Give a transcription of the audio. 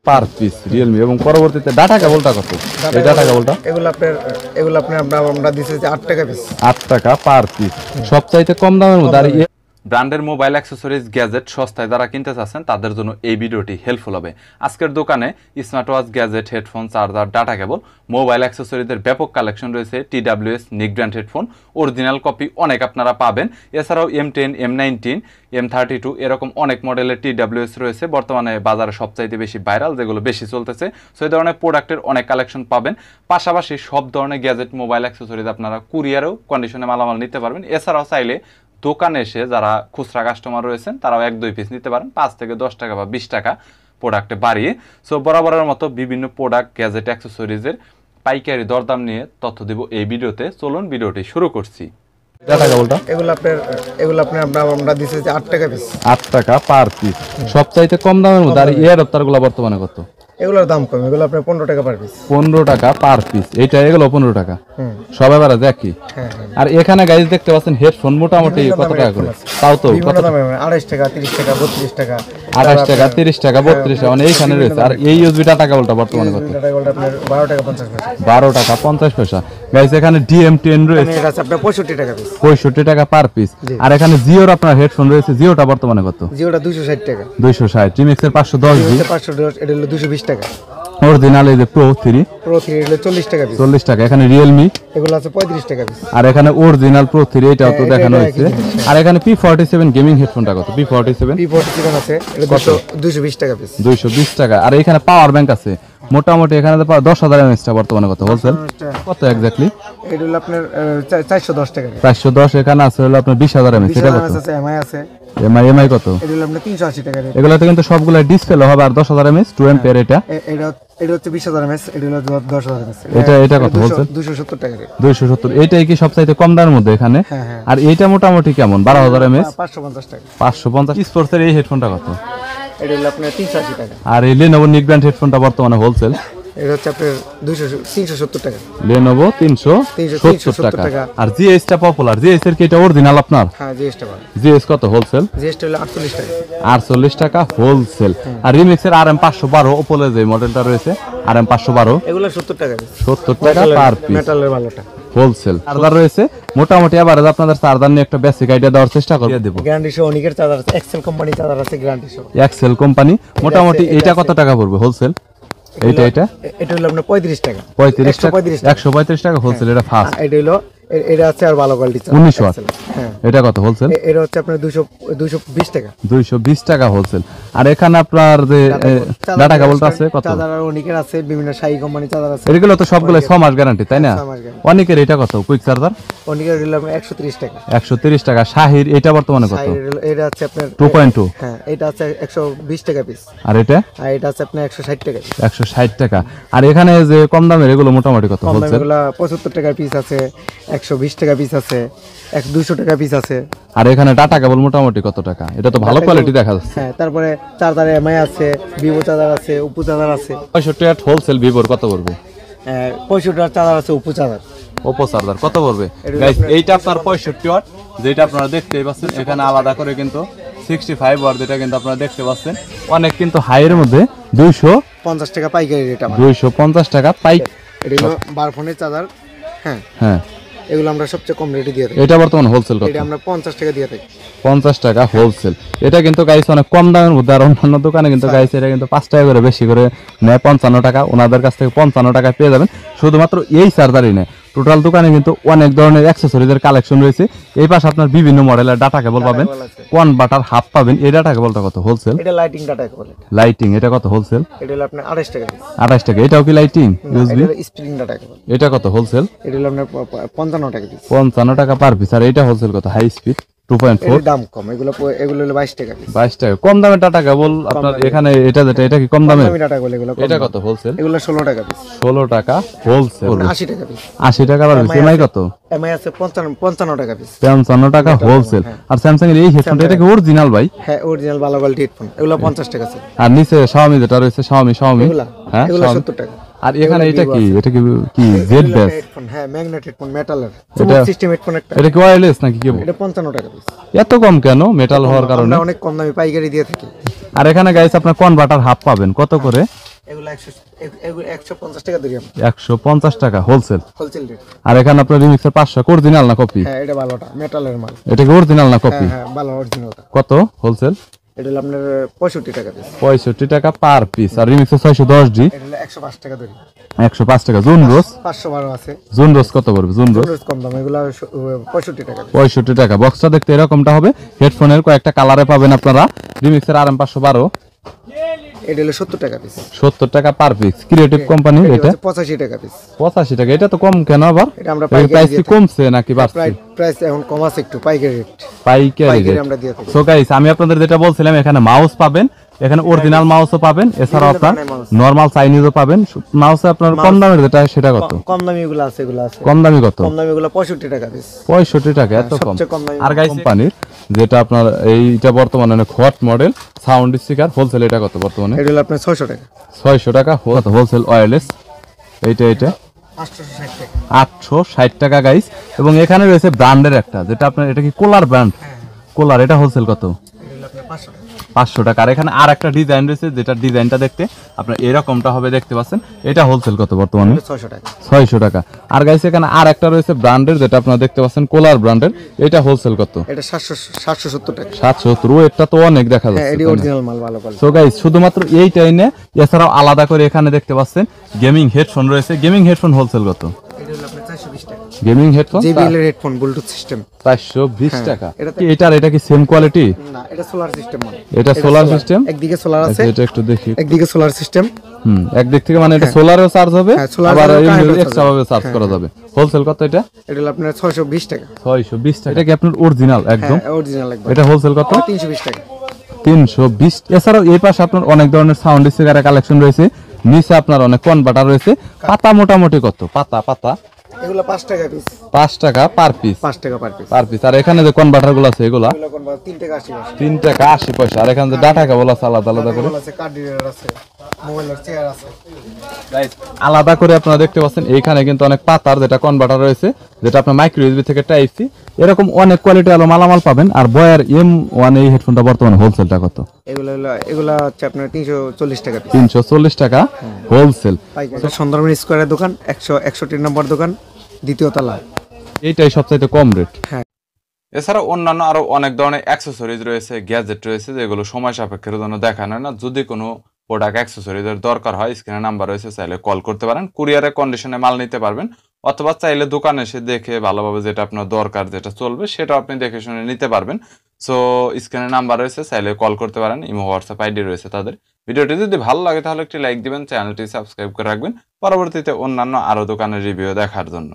Per piece Realme এবং পরবর্তীতে data কেবলটা কত? এই ডাটা কেবলটা এগুলো আমরা দিছি যে 8 টাকা পিস। 8 টাকা পার পিস। সবচাইতে কম দামের মধ্যে আর ব্র্যান্ডের মোবাইল অ্যাক্সেসরিজ গ্যাজেট সস্তায় যারা কিনতে চাচ্ছেন তাদের জন্য এই ভিডিওটি হেল্পফুল হবে। আজকের দোকানে smart watch, gadget, headphone, charger, data cable, mobile অ্যাক্সেসরিজের ব্যাপক কালেকশন রয়েছে। TWS নিক ব্র্যান্ড হেডফোন অরিজিনাল কপি অনেক আপনারা পাবেন। এছাড়াও M10, M19, M32 এরকম অনেক মডেলের TWS রয়েছে বর্তমানে বাজারে সবচাইতে বেশি ভাইরাল, যেগুলো বেশি চলতেছে। সো এই ধরনের প্রোডাক্টের অনেক কালেকশন পাবেন। পাশাপাশি সব ধরনের গ্যাজেট, মোবাইল অ্যাক্সেসরিজ আপনারা কুরিয়ারেও কন্ডিশনে মালামাল নিতে পারবেন। এছাড়াও চাইলে দোকানে এসে যারা খুচরা কাস্টমার রয়েছেন তারাও 1-2 পিস নিতে পারেন, 5 থেকে 10 টাকা বা 20 টাকা প্রোডাক্টে বাড়িয়ে। সো বরাবরের মতো বিভিন্ন প্রোডাক্ট, গ্যাজেট, অ্যাক্সেসরিজের পাইকারি দরদাম নিয়ে তথ্য দেব এই ভিডিওতে। চলুন ভিডিওটি শুরু করছি। এগুলো আমরা দিছি যে 8 টাকা পিস। 8 টাকা পার পিস। সবচাইতে কম দামের মধ্যে আর এর অত্যারগুলো বর্তমানে কত? এগুলোর দাম কম, এগুলো আপনার 15 টাকা পার পিস। 15 টাকা পার পিস। এইটা এগুলো 15 টাকা। সব এবারে দেখি। আর এখানে গাইজ দেখতে পাচ্ছেন হেডফোন মোটামুটি কত টাকা করে? তাও তো কত দামে? 28 টাকা, 30 টাকা, 32 টাকা। 28 টাকা, 30 টাকা, 32 টাকা, মানে এইখানে রয়েছে। আর এই ইউএসবি ডাটা কেবলটা বর্তমানে কত? ডাটা কেবলটা আপনার 12 টাকা 50 পয়সা। 12 টাকা 50 পয়সা। গাইজ এখানে DM10 রয়েছে, এটা আছে আপনার 65 টাকা পিস। 65 টাকা পার পিস। আর এখানে জিওর আপনার হেডফোন রয়েছে, জিওটা বর্তমানে কত? জিওটা 260 টাকা। 260। টিমিক্স এর 510 জি, 510, এটা হলো 220 টাকা। অরিজিনাল এই যে Pro 3 হলো 40 টাকা পিস। 40 টাকা। এখানে Realme এগুলো আছে 35 টাকা পিস। আর এখানে অরিজিনাল Pro 3 এটাও তো দেখানো হয়েছে। আর এখানে P47 গেমিং হেডফোনটা কত? P47 আছে, এটা 220 টাকা পিস। 220 টাকা। আর এখানে পাওয়ার ব্যাংক আছে মোটামুটি, এখানে 10,000 mAh টা বর্তমানে কত হোলসেল? কত এক্স্যাক্টলি? এটা হলো আপনার 410 টাকা। 410। এখানে আছে হলো আপনার 20,000 mAh। এটা কত? আছে এমআই আছে। এমআই কত? এটা হলো আপনার 380 টাকা। এগুলাতে কিন্তু সবগুলা ডিসপ্লে হবে। আর 10,000 mAh 2 ampere এটা হচ্ছে 20,000 mAh, এটা হলো 10,000 mAh। এটা কত হোলসেল? 270 টাকা। 270। এইটাই কি সবচাইতে কম দামের মধ্যে এখানে? আর এইটা মোটামুটি কেমন? 12,000 mAh 550 টাকা। 550। স্পোর্টসের এই হেডফোনটা কত? এটা হলো আপনার 380 টাকা। আর এই Lenovo নিক ব্র্যান্ড হেডফোনটা বর্তমানে হোলসেল এটা হচ্ছে আপনার 370 টাকা। Lenovo 370 টাকা। আর জিএস টা পপুলার, জিএস এর কি এটা অরিজিনাল আপনার? হ্যাঁ, জিএস টা ভালো। জিএস কত হোলসেল? জিএস টা হলো 48 টাকা। 48 টাকা হোলসেল। আর রিমিক্স এর RM 512 ওপোলে যে মডেলটা রয়েছে RM 512, এগুলো 70 টাকা। 70 টাকা পার পিস। মেটালের ভালোটা হোলসেল। চার্জার রয়েছে মোটামুটি। এবারে আপনাদের চার্জার নিয়ে একটা বেসিক আইডিয়া দেওয়ার চেষ্টা করব। দিয়ে দেব। গ্যারান্টি সহ অনেকের চার্জার আছে, এক্সেল কোম্পানি চার্জার আছে গ্যারান্টি সহ। এক্সেল কোম্পানি মোটামুটি। এটা কত টাকা পড়বে হোলসেল? এটা হলো আপনার 35 টাকা। 35 টাকা, 135 টাকা হোলসেল। এটা ফার্স্ট। এটা আছে আর ভালো কোয়ালিটি 19 ওয়াট। হ্যাঁ, এটা কত হোলসেল? এটা হচ্ছে আপনার 220 টাকা। 220 টাকা হোলসেল। আর এখানে আপনার যে ডাটা কেবলটা আছে কত? চার্জার অনেকের আছে, বিভিন্ন শাই কোম্পানি চার্জার আছে। এগুলো তো সবগুলো 6 মাস গ্যারান্টি, তাই না? অনেকের এটা কত কুইক চার্জার? অনেকের হলো আপনার 130 টাকা। 130 টাকা। শাহির এটা বর্তমানে কত? এটা আছে আপনার 2.2। হ্যাঁ, এটা আছে 120 টাকা পিস। আর এটা আছে আপনার 160 টাকা। 160 টাকা। আর এখানে যে কম দামের এগুলো মোটামুটি কত হোলসেল? এগুলো 75 টাকা পিস আছে, 120 টাকা পিস আছে, 200 টাকা পিস আছে। আর এখানে ডাটা কেবল মোটামুটি কত টাকা? এটা তো ভালো কোয়ালিটি দেখা যাচ্ছে। হ্যাঁ, তারপরে চার্জার এমআই আছে, ভিভো চার্জার আছে, ওপো চার্জার আছে। 65 ওয়াট হোলসেল। ভিভোর কত পড়বে? 65 ওয়াট চার্জার আছে, ওপো চার্জার। ওপো চার্জার কত পড়বে? গাইস এইটা আপনার 65 ওয়াট, যেটা আপনারা দেখতেই পাচ্ছেন। এখানে আলাদা করে কিন্তু 65 ওয়াট, যেটা কিন্তু আপনারা দেখতে পাচ্ছেন অনেক কিন্তু হাইয়ের মধ্যে 250 টাকা পাইকারি রেট। 250 টাকা পাইক। এটা হলো 12 ফোনের চার্জার। হ্যাঁ হ্যাঁ, এগুলো আমরা সবচেয়ে কম রেটে দিয়ে থাকি। এটা বর্তমানে হোলসেল কত? এটা আমরা 50 টাকা দিয়ে থাকি। 50 টাকা হোলসেল। এটা কিন্তু গাইস অনেক কম দামের মধ্যে। আর অন্যান্য দোকানে কিন্তু গাইস এটা কিন্তু 5 টাকা করে বেশি করে নেয়, 55 টাকা। ওনাদের কাছ থেকে 55 টাকা পেয়ে যাবেন। শুধুমাত্র এই চার্জারই নেয়, টোটাল দোকানে কিন্তু অনেক ধরনের অ্যাকসেসরিজের কালেকশন রয়েছে। এই পাশে আপনার বিভিন্ন মডেলের ডাটা কেবল পাবেন, কনভার্টার হাফ পাবেন। এই ডাটা কেবলটা কত হোলসেল? এটা লাইটিং ডাটা কেবল। লাইটিং এটা কত হোলসেল? এটা হলো আপনার 28 টাকা। 28 টাকা। এটাও কি লাইটিং ইউএসবি? এটা স্প্রিং ডাটা কেবল। এটা কত হোলসেল? এটা হলো আপনার 55 টাকা পিস। 55 টাকা পার পিস। আর এটা হোলসেল কত? High speed 2.4। দাম কম। এগুলো হলো 22 টাকা পিস। 22 টাকা। কম দামের ডাটা কেবল আপনার এখানে এটা যেটা, এটা কি কম দামের? ডাটা কেবল এগুলো। এটা কত হোলসেল? এগুলো 16 টাকা পিস। 16 টাকা হোলসেল। 80 টাকা পিস। 80 টাকা পার পিস। এমআই কত? এমআই আছে 55 টাকা পিস। 55 টাকা হোলসেল। আর স্যামসাং এর এই হেডফোনটা, এটা কি অরিজিনাল ভাই? হ্যাঁ, অরিজিনাল ভালো কোয়ালিটি হেডফোন। এগুলো 50 টাকা আছে। আর নিচে Xiaomi যেটা রয়েছে, Xiaomi হ্যাঁ, এগুলো 70 টাকা। আর এখানে এটা কি? এটা কি জেড বেস হেডফোন? হ্যাঁ, ম্যাগনেট হেডফোন, মেটালের এটা সিস্টেম হেডফোন একটা। এটা কি ওয়্যারলেস নাকি কেবল? এটা 55 টাকা পিস। এত কম কেন? মেটাল হওয়ার কারণে আমরা অনেক কম দামে পাইকারি দিয়ে থাকি। আর এখানে গাইস আপনার কনভার্টার হাফ পাবেন কত করে? এগুলো 150 টাকা ধরি আমরা 150 টাকা হোলসেল। Wholesale rate. আর এখানে আপনার রিমিক্সের 500 অরিজিনাল না কপি? হ্যাঁ এটা ভালোটা মেটালের মাল। এটা কি অরিজিনাল না কপি? হ্যাঁ ভালো অরিজিনাল। কত হোলসেল? এটা হলো আপনার 65 টাকা পিস। 65 টাকা পার পিস। আর রিমিক্সের 610 ডি এটা হলো 105 টাকা ধরি। 105 টাকা। জুন রোজ 512 আছে। জুন রোজ কত পড়বে? জুন রোজ কম দাম, এগুলো 65 টাকা। 65 টাকা। বক্সটা দেখতে এরকমটা হবে। হেডফোনের কয়েকটা কালারে পাবেন আপনারা। রিমিক্সের RM 512 এটা হলো 70 টাকা পিস। 70 টাকা পার পিস। ক্রিয়েটিভ কোম্পানি এটা 85 টাকা পিস। 85 টাকা। এটা তো কম কেন আবার? এটা আমরা প্রাইস কি কমছে নাকি বাড়ছে? প্রাইস এখন কম আছে একটু, পাইকারি রেট। পাইকারি রেট আমরা দিয়ে থাকি। সো গাইস আমি আপনাদের যেটা বলছিলাম, এখানে মাউস পাবেন, এখানে অরিজিনাল মাউসও পাবেন, এছাড়াও আপনার নরমাল চাইনিজও পাবেন। মাউসে আপনার কম দামের যেটা সেটা কত? কম দামি এগুলো আছে, এগুলো আছে। কম দামি কত? কম দামি এগুলো 65 টাকা পিস। 65 টাকা, এত কম। সবচেয়ে কম দামি আর গাইস কোম্পানির যেটা আপনার এইটা বর্তমানে অনেক hot model sound speaker wholesale, এটা কত বর্তমানে? এটা হলো আপনার 600 টাকা। 600 টাকা হোলসেল ওয়্যারলেস। এইটা 860 টাকা। 860 টাকা গাইস। এবং এখানে রয়েছে ব্র্যান্ডের একটা, যেটা আপনার এটা কি কোলার ব্র্যান্ড? কোলার, এটা হোলসেল কত? এটা হলো আপনার 500 টাকা। 500 টাকা। আর এখানে আর একটা ডিজাইন রয়েছে, যেটা ডিজাইনটা দেখতে আপনার এরকমটা হবে, দেখতে পাচ্ছেন। এটা হোলসেল কত বর্তমানে? 600 টাকা। 600 টাকা। আর গাইস এখানে আর একটা রয়েছে ব্র্যান্ডের, যেটা আপনারা দেখতে পাচ্ছেন কোলার ব্র্যান্ডের। এটা হোলসেল কত? এটা 770 টাকা। 770। এটা তো অনেক দেখা হ্যাঁ যাচ্ছে। এটা অরিজিনাল মাল, ভালো কোয়ালিটি। সো গাইস শুধুমাত্র এইটাই না, এছাড়াও আলাদা করে এখানে দেখতে পাচ্ছেন গেমিং হেডফোন রয়েছে। গেমিং হেডফোন হোলসেল কত? এটা হলো আপনার 420 টাকা। গেমিং হেডফোন JBL এর হেডফোন ব্লুটুথ সিস্টেম 420 টাকা। এটা এটা কি সেম কোয়ালিটি? না, এটা সোলার সিস্টেম মাল। এটা সোলার সিস্টেম। একদিকে সোলার আছে, এটা একটু দেখি। একদিকে সোলার সিস্টেম। একদিক থেকে মানে এটা সোলারেও চার্জ হবে, solar আবার এর কারেন্টও এক্সট্রা ভাবে চার্জ করা যাবে। হোলসেল কত এটা? এটা হলো আপনার 620 টাকা। 620 টাকা। এটা কি আপনার অরিজিনাল একদম? হ্যাঁ অরিজিনাল একদম। এটা হোলসেল কত? 320 টাকা। 320। এছাড়াও এই পাশে আপনার অনেক ধরনের সাউন্ড স্পিকারের কালেকশন রয়েছে। নিচে আপনার অনেক কনভার্টার রয়েছে। পাতা মোটামুটি কত? পাতা এগুলো 5 টাকা পিস। 5 টাকা পার পিস। 5 টাকা পার পিস। Per piece. আর এখানে যে কনভার্টার গুলো আছে এগুলা এগুলো কোন 3 টাকা 80 পয়সা। 3 টাকা 80 পয়সা। আর এখানে যে ডাটা কেবল আছে আলাদা আলাদা করে, আছে কার্ড রিডার আছে, মোবাইলের চেয়ার আছে। আলাদা করে আপনারা দেখতে পাচ্ছেন। এইখানে কিন্তু অনেক পাতার যেটা কনভার্টার রয়েছে, যেটা আপনার মাইক্রো ইউএসবি থেকে টাইপ সি, এরকম অনেক কোয়ালিটি আলো মালামাল পাবেন। আর বয়ার M1 এই হেডফোনটা বর্তমানে হোলসেলটা কত? এগুলো হচ্ছে আপনার 340 টাকা পিস। 340 টাকা হোলসেল। সুন্দরবন স্কয়ারের দোকান, 161 নম্বর দোকান, দ্বিতীয় তলা। এইটাই সবচাইতে কম রেট। হ্যাঁ। এছাড়া অন্যান্য আরো অনেক ধরনের অ্যাক্সেসরিজ রয়েছে, গ্যাজেট রয়েছে, যেগুলো সময় সাপেক্ষের জন্য দেখানো হয় না। যদি কোনো প্রোডাক্ট অ্যাক্সেসরিজের দরকার হয়, স্ক্রিনে নাম্বার রয়েছে, চাইলে কল করতে পারেন। কুরিয়ারের কন্ডিশনে মাল নিতে পারবেন, অথবা চাইলে দোকানে এসে দেখে ভালোভাবে যেটা আপনার দরকার, যেটা চলবে, সেটা আপনি দেখে শুনে নিতে পারবেন। সো স্ক্রিনে নাম্বার রয়েছে, চাইলে কল করতে পারেন। ইমো হোয়াটসঅ্যাপ আইডি রয়েছে তাদের। ভিডিওটি যদি ভালো লাগে তাহলে একটি লাইক দিবেন, চ্যানেলটি সাবস্ক্রাইব করে রাখবেন পরবর্তীতে অন্যান্য আরো দোকানের রিভিউ দেখার জন্য।